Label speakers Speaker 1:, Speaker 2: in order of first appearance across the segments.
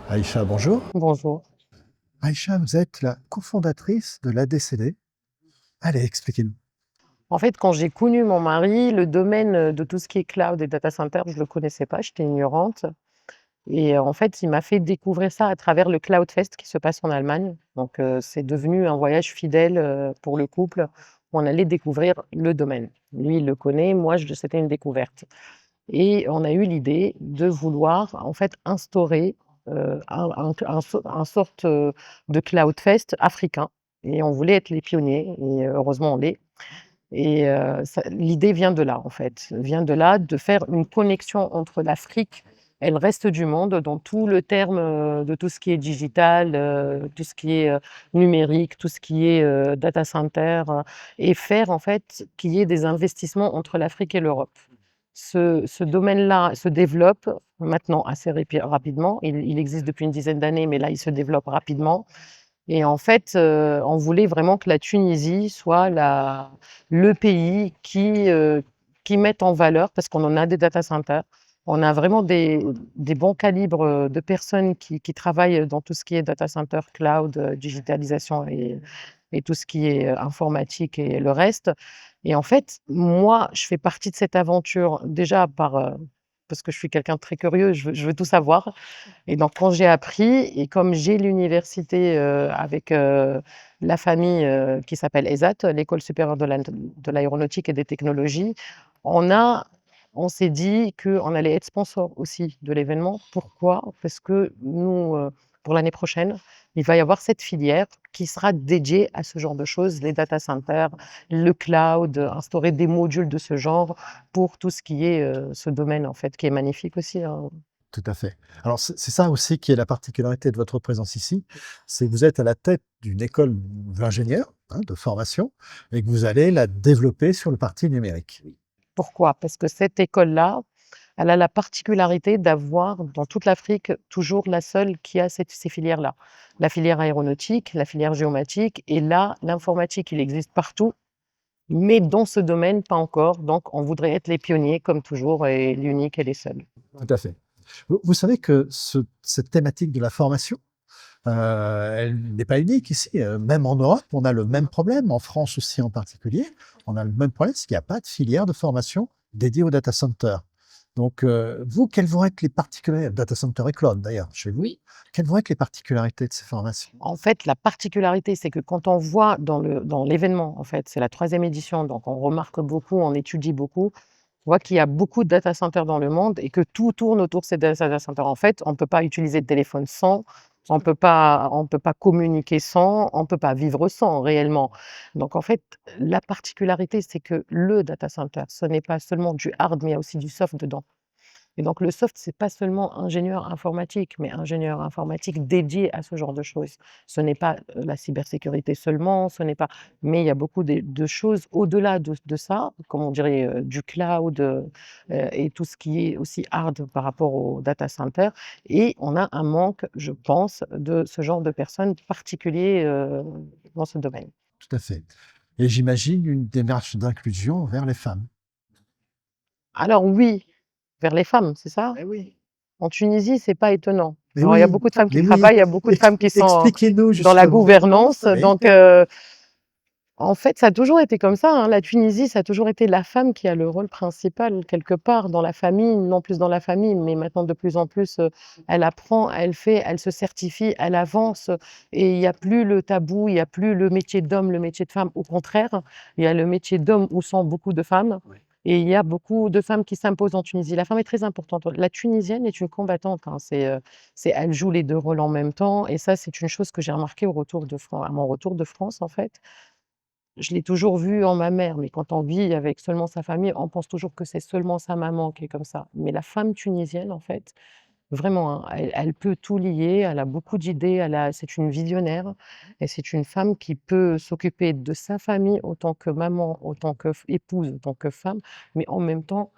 Speaker 1: Aïcha, bonjour.
Speaker 2: Bonjour.
Speaker 1: Aïcha, vous êtes la cofondatrice de l'ADCD. Allez, expliquez-nous.
Speaker 2: En fait, quand j'ai connu mon mari, le domaine de tout ce qui est cloud et data center, je ne le connaissais pas, j'étais ignorante. Et en fait, il m'a fait découvrir ça à travers le Cloud Fest qui se passe en Allemagne. Donc, c'est devenu un voyage fidèle pour le couple. On allait découvrir le domaine. Lui, il le connaît, moi, c'était une découverte. Et on a eu l'idée de vouloir en fait instaurer un sorte de Cloud Fest africain. Et on voulait être les pionniers, et heureusement on l'est. Et l'idée vient de là, en fait, vient de là, de faire une connexion entre l'Afrique et le reste du monde dans tout le terme de tout ce qui est digital, tout ce qui est numérique, tout ce qui est data center, et faire en fait qu'il y ait des investissements entre l'Afrique et l'Europe. Ce domaine-là se développe maintenant assez rapidement. Il existe depuis une dizaine d'années, mais là, il se développe rapidement. Et en fait, on voulait vraiment que la Tunisie soit le pays qui mette en valeur, parce qu'on en a des data centers, on a vraiment des bons calibres de personnes qui travaillent dans tout ce qui est data center, cloud, digitalisation et tout ce qui est informatique et le reste. Et en fait, moi, je fais partie de cette aventure déjà parce que je suis quelqu'un de très curieux, je veux tout savoir. Et donc, quand j'ai appris, et comme j'ai l'université avec la famille qui s'appelle ESAT, l'École supérieure de l'aéronautique et des technologies, on a, on s'est dit qu'on allait être sponsor aussi de l'événement. Pourquoi? Parce que nous, pour l'année prochaine, il va y avoir cette filière qui sera dédiée à ce genre de choses, les data centers, le cloud, instaurer des modules de ce genre pour tout ce qui est ce domaine, en fait, qui est magnifique aussi, hein.
Speaker 1: Tout à fait. Alors, c'est ça aussi qui est la particularité de votre présence ici, c'est que vous êtes à la tête d'une école d'ingénieurs, hein, de formation, et que vous allez la développer sur le parti numérique.
Speaker 2: Pourquoi? Parce que cette école-là, elle a la particularité d'avoir dans toute l'Afrique toujours la seule qui a ces filières-là. La filière aéronautique, la filière géomatique et là, l'informatique, il existe partout, mais dans ce domaine, pas encore. Donc, on voudrait être les pionniers comme toujours et l'unique et les seuls.
Speaker 1: Tout à fait. Vous savez que cette thématique de la formation, elle n'est pas unique ici. Même en Europe, on a le même problème. En France aussi en particulier, on a le même problème, c'est qu'il n'y a pas de filière de formation dédiée au data center. Donc, vous, quelles vont être les particularités, data center et cloud d'ailleurs, chez vous,
Speaker 2: Oui.
Speaker 1: quelles vont être les particularités de ces formations?
Speaker 2: En fait, la particularité, c'est que quand on voit dans l'événement, en fait, c'est la 3e édition, donc on remarque beaucoup, on étudie beaucoup, on voit qu'il y a beaucoup de data centers dans le monde et que tout tourne autour de ces data centers. En fait, on ne peut pas utiliser de téléphone sans, on peut pas communiquer sans, on ne peut pas vivre sans réellement. Donc en fait, la particularité, c'est que le data center, ce n'est pas seulement du hard, mais il y a aussi du soft dedans. Et donc le soft, c'est pas seulement ingénieur informatique, mais ingénieur informatique dédié à ce genre de choses. Ce n'est pas la cybersécurité seulement, ce n'est pas, mais il y a beaucoup de choses au-delà de ça, comme on dirait du cloud et tout ce qui est aussi hard par rapport au data center. Et on a un manque, je pense, de ce genre de personnes particuliers dans ce domaine.
Speaker 1: Tout à fait. Et j'imagine une démarche d'inclusion vers les femmes.
Speaker 2: Alors oui, vers les femmes, c'est ça?
Speaker 1: Eh oui.
Speaker 2: En Tunisie, c'est pas étonnant.
Speaker 1: Mais
Speaker 2: Alors, il y a
Speaker 1: oui,
Speaker 2: beaucoup de femmes qui
Speaker 1: mais oui.
Speaker 2: travaillent, il y a beaucoup de femmes qui sont
Speaker 1: Expliquez-nous
Speaker 2: dans la
Speaker 1: justement.
Speaker 2: gouvernance.
Speaker 1: Oui.
Speaker 2: Donc, en fait, ça a toujours été comme ça, hein. La Tunisie, ça a toujours été la femme qui a le rôle principal quelque part dans la famille, non plus dans la famille, mais maintenant de plus en plus, elle apprend, elle fait, elle se certifie, elle avance et il y a plus le tabou, il y a plus le métier d'homme, le métier de femme. Au contraire, il y a le métier d'homme où sont beaucoup de femmes
Speaker 1: Oui.
Speaker 2: et il y a beaucoup de femmes qui s'imposent en Tunisie. La femme est très importante. La Tunisienne est une combattante, hein, elle joue les 2 rôles en même temps et ça, c'est une chose que j'ai remarquée à mon retour de France, en fait. Je l'ai toujours vu en ma mère, mais quand on vit avec seulement sa famille, on pense toujours que c'est seulement sa maman qui est comme ça. Mais la femme tunisienne, en fait, vraiment, hein, elle peut tout lier, elle a beaucoup d'idées, c'est une visionnaire et c'est une femme qui peut s'occuper de sa famille autant que maman, autant que épouse, autant que femme, mais en même temps,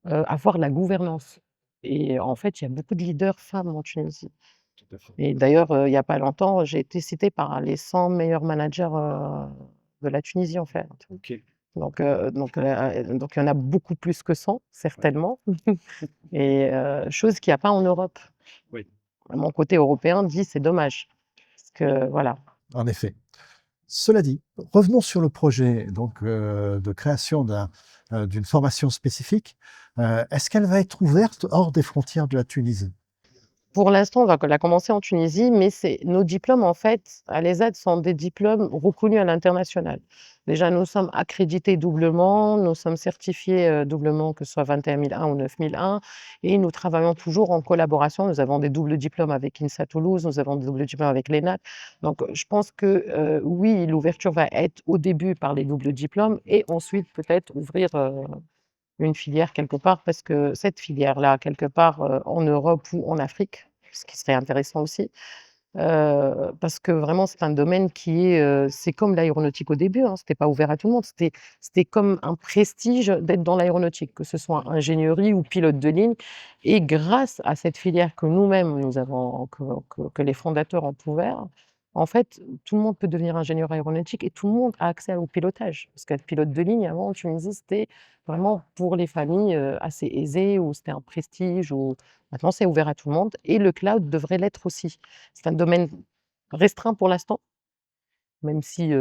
Speaker 2: avoir la gouvernance. Et en fait, il y a beaucoup de leaders femmes en Tunisie.
Speaker 1: Tout à fait.
Speaker 2: Et d'ailleurs, il y a pas longtemps, j'ai été citée par les 100 meilleurs managers, de la Tunisie, en fait.
Speaker 1: OK.
Speaker 2: Donc il y en a beaucoup plus que 100 certainement et chose qu'il y a pas en Europe.
Speaker 1: Oui.
Speaker 2: Mon côté européen dit: «C'est dommage» parce que voilà.
Speaker 1: En effet. Cela dit, revenons sur le projet donc de création d'une formation spécifique. Est-ce qu'elle va être ouverte hors des frontières de la Tunisie?
Speaker 2: Pour l'instant, on va la commencer en Tunisie, mais c'est nos diplômes, en fait, à l'ESAD sont des diplômes reconnus à l'international. Déjà, nous sommes accrédités doublement, nous sommes certifiés, doublement, que ce soit 21001 ou 9001 et nous travaillons toujours en collaboration. Nous avons des doubles diplômes avec INSA Toulouse, nous avons des doubles diplômes avec l'ENAT. Donc, je pense que, oui, l'ouverture va être au début par les doubles diplômes et ensuite peut-être ouvrir, une filière quelque part parce que cette filière-là, quelque part, en Europe ou en Afrique, ce qui serait intéressant aussi, parce que vraiment c'est un domaine qui est, c'est comme l'aéronautique au début, hein, c'était pas ouvert à tout le monde. C'était comme un prestige d'être dans l'aéronautique, que ce soit ingénierie ou pilote de ligne et grâce à cette filière que nous-mêmes nous avons que les fondateurs ont ouvert, en fait, tout le monde peut devenir ingénieur aéronautique et tout le monde a accès au pilotage. Parce qu'être pilote de ligne avant en Tunisie, c'était vraiment pour les familles, assez aisées où c'était un prestige, où maintenant c'est ouvert à tout le monde et le cloud devrait l'être aussi. C'est un domaine restreint pour l'instant, même si,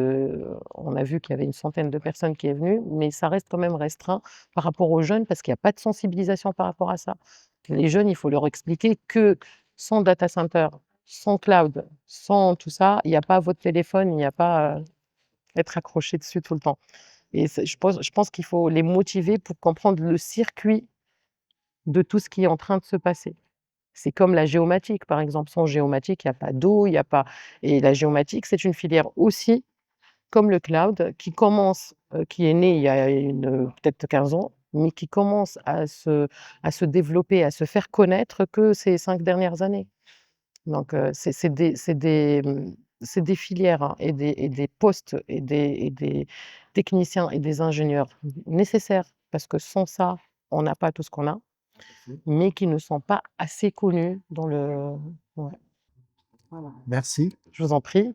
Speaker 2: on a vu qu'il y avait une centaine de personnes qui est venues, mais ça reste quand même restreint par rapport aux jeunes parce qu'il y a pas de sensibilisation par rapport à ça. Les jeunes, il faut leur expliquer que sans data center, sans cloud, sans tout ça, il y a pas votre téléphone, il n'y a pas, être accroché dessus tout le temps et c'est je pense qu'il faut les motiver pour comprendre le circuit de tout ce qui est en train de se passer. C'est comme la géomatique, par exemple. Sans géomatique, il y a pas d'eau, il y a pas et la géomatique, c'est une filière aussi, comme le cloud, qui est né il y a peut-être 15 ans, mais qui commence à se développer, à se faire connaître que ces 5 dernières années. Donc c'est des filières, hein, et des postes et des techniciens et des ingénieurs nécessaires parce que sans ça, on n'a pas tout ce qu'on a, mais qui ne sont pas assez connus dans le ouais, voilà.
Speaker 1: Merci.
Speaker 2: Je vous en prie.